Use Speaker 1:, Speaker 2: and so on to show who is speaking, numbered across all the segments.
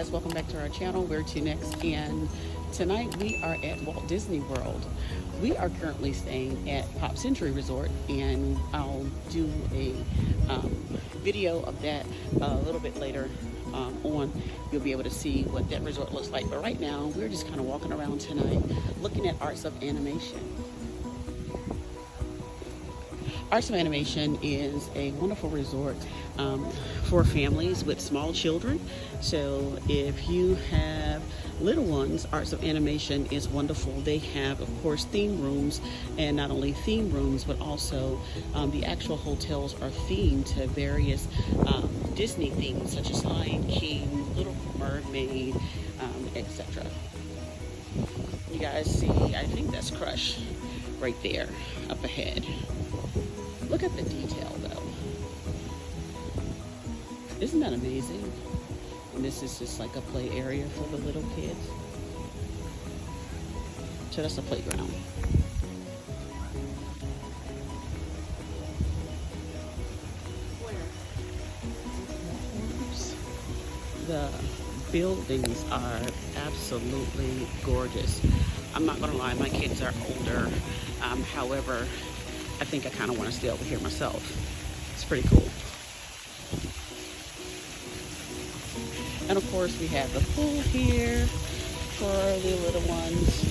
Speaker 1: guys, welcome back to our channel. Where to next? And tonight we are at Walt Disney World. We are currently staying at Pop Century Resort, and I'll do a video of that a little bit later on. You'll be able to see what that resort looks like. But right now we're just kind of walking around tonight looking at Arts of Animation. Arts of Animation is a wonderful resort for families with small children. So if you have little ones, Arts of Animation is wonderful. They have, of course, theme rooms, and not only theme rooms, but also the actual hotels are themed to various Disney themes, such as Lion King, Little Mermaid, etc. You guys see, I think that's Crush right there up ahead. Look at the detail though. Isn't that amazing? And this is just like a play area for the little kids. So that's a playground. The buildings are absolutely gorgeous. I'm not gonna lie, my kids are older. However, I think I kind of want to stay over here myself. It's pretty cool. And of course we have the pool here for the little ones.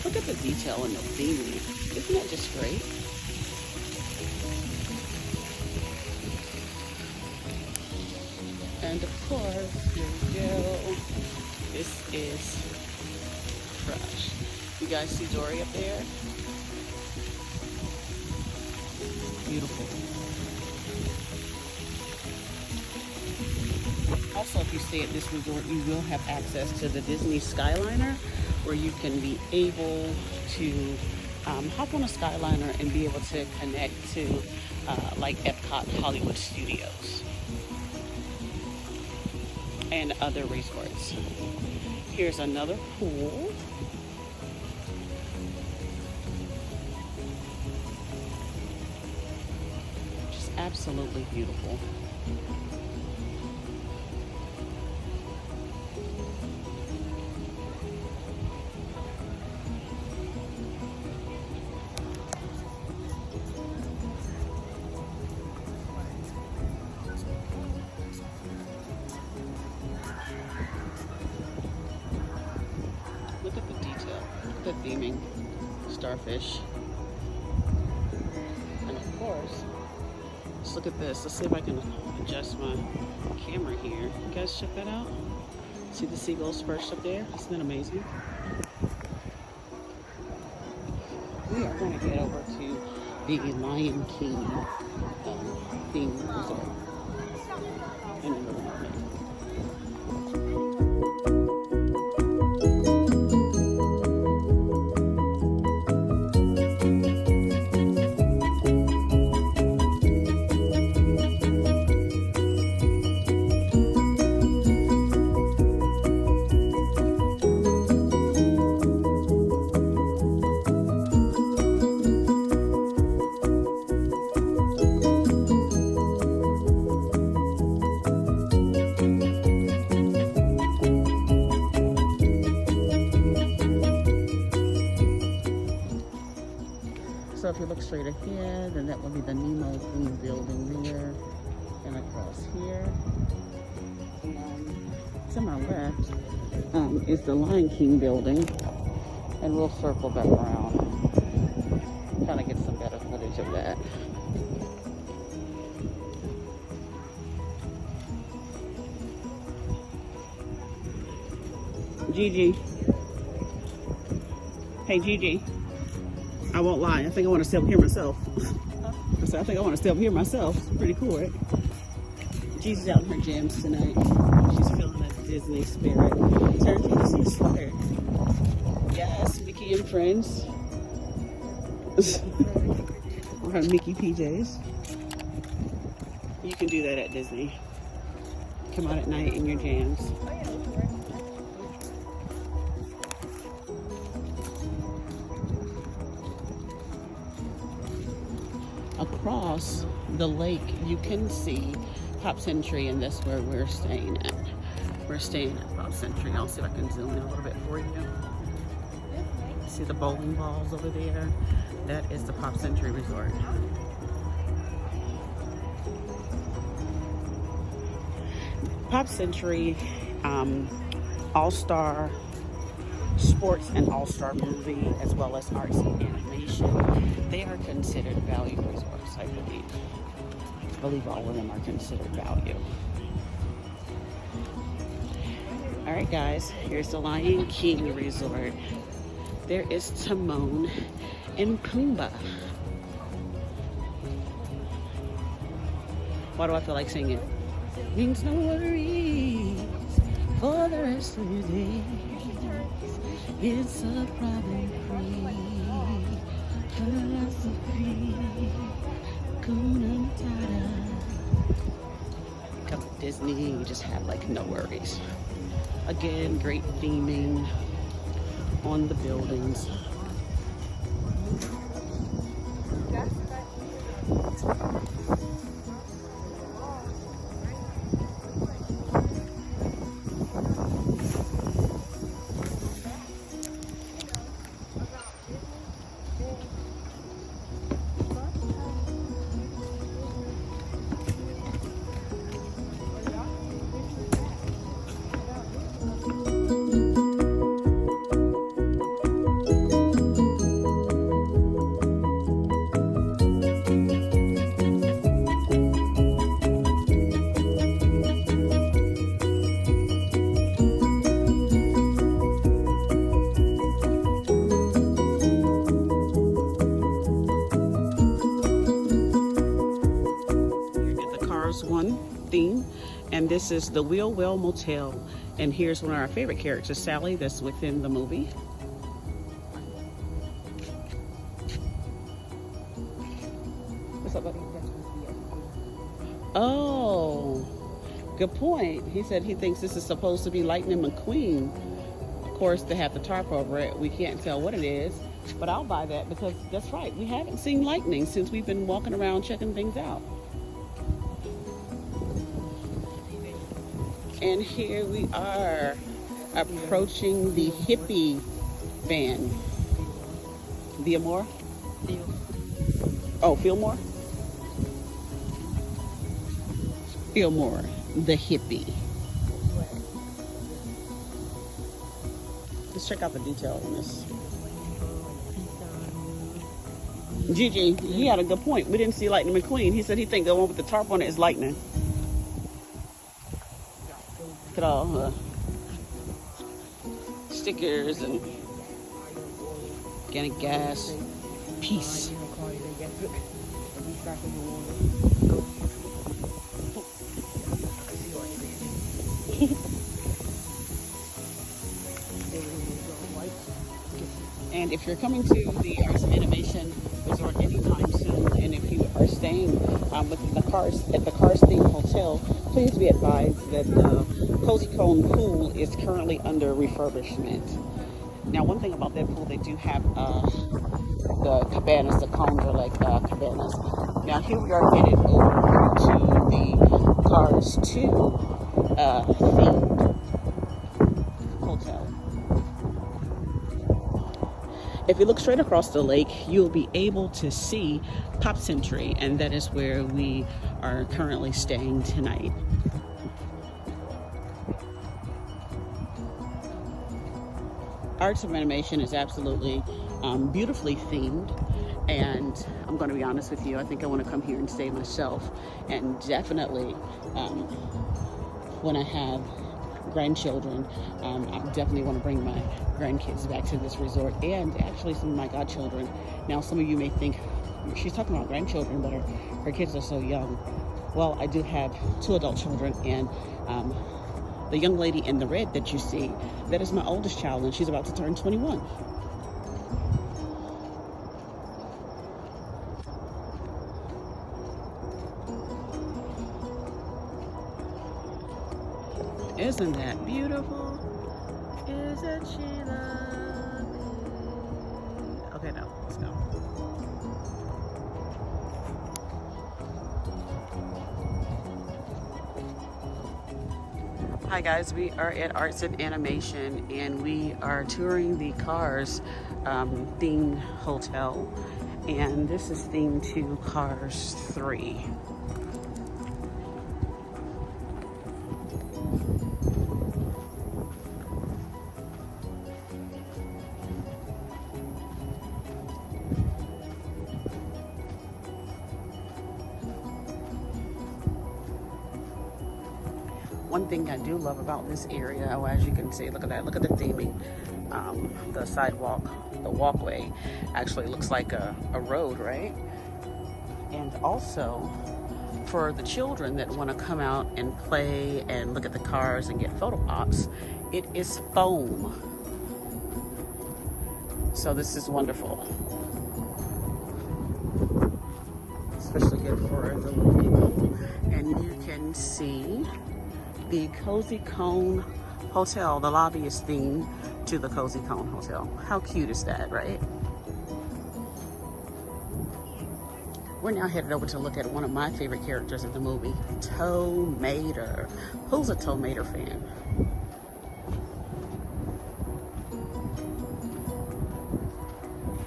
Speaker 1: Look at the detail in the theming. Isn't that just great? And of course, here we go. This is Crush. You guys see Dory up there? Beautiful. Also, if you stay at this resort, you will have access to the Disney Skyliner, where you can be able to hop on a Skyliner and be able to connect to like Epcot Hollywood Studios and other resorts. Here's another pool. Absolutely beautiful. Look at the detail, look at the theming, starfish, and of course, let's look at this. Let's see if I can adjust my camera here. You guys check that out? See the seagulls perched up there? Isn't that amazing? We are going to head over to the Lion King theme resort in the Little Mermaid. So if you look straight ahead, then that will be the Nemo theme building there, and across here. And to my left is the Lion King building, and we'll circle back around, kind of get some better footage of that. Gigi. Hey Gigi. I won't lie, I think I want to stay up here myself. I said, I think I want to stay up here myself. It's pretty cool, right? Gigi's out in her jams tonight. She's feeling that Disney spirit. Turn to you see a sweater. Yes, Mickey and friends. Her Mickey PJs. You can do that at Disney. Come out at night in your jams. Across the lake, you can see Pop Century, and that's where we're staying at. We're staying at Pop Century. I'll see if I can zoom in a little bit for you. See the bowling balls over there? That is the Pop Century Resort. Pop Century, All-Star Sports and All-Star Movie, as well as arts and animation. They are considered value resorts, I believe. I believe all of them are considered value. All right, guys, here's the Lion King Resort. There is Timon and Pumbaa. Why do I feel like singing? Means no worries for the rest of your days. It's a problem-free philosophy. Kuna Matata. Come to Disney, you just have like no worries. Again, great theming on the buildings. One theme, and this is the Wheel Well Motel, and here's one of our favorite characters, Sally, that's within the movie. What's up, buddy? Oh, good point. He said he thinks this is supposed to be Lightning McQueen. Of course, they have the tarp over it. We can't tell what it is, but I'll buy that because that's right, we haven't seen lightning since we've been walking around checking things out. And here we are approaching the hippie van. Fillmore? Oh, Fillmore? Fillmore, the hippie. Let's check out the detail on this. Gigi, he had a good point. We didn't see Lightning McQueen. He said he think the one with the tarp on it is lightning. Look at all the stickers and organic gas, peace. And if you're coming to the Arts and Animation Resort anytime soon, and if you are staying within the Cars at the Cars Theme Hotel, please be advised that the Cozy Cone pool is currently under refurbishment. Now, one thing about that pool, they do have the cabanas, the cones are like cabanas. Now, here we are headed over to the Cars 2 themed hotel. If you look straight across the lake, you'll be able to see Pop Century, and that is where we are currently staying tonight. Arts of Animation is absolutely beautifully themed, and I'm going to be honest with you, I think I want to come here and stay myself, and definitely when I have grandchildren, I definitely want to bring my grandkids back to this resort, and actually some of my godchildren. Now, some of you may think she's talking about grandchildren, but her kids are so young. Well, I do have 2 adult children, and the young lady in the red that you see, that is my oldest child, and she's about to turn 21. Isn't that beautiful? Isn't she lovely? Okay, now let's go. Hi guys, we are at Arts and Animation and we are touring the Cars themed hotel, and this is themed to Cars 3. One thing I do love about this area, oh, as you can see, look at that, look at the theming. The sidewalk, the walkway actually looks like a road, right? And also, for the children that want to come out and play and look at the cars and get photo ops, it is foam. So this is wonderful. Especially good for the little people. And you can see the Cozy Cone Hotel. The lobby is themed to the Cozy Cone Hotel. How cute is that, right? We're now headed over to look at one of my favorite characters in the movie, Tow Mater. Who's a Tow Mater fan?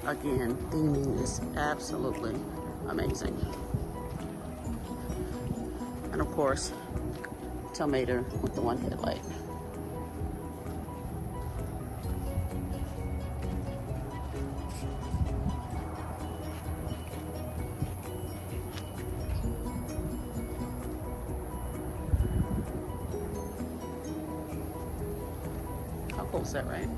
Speaker 1: Again, theming is absolutely amazing. And of course, Tow Mater with the one headlight. How cool is that, right?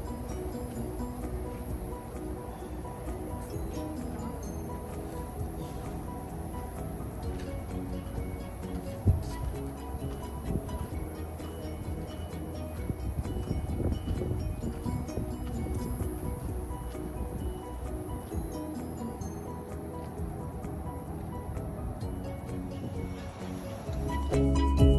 Speaker 1: Thank you.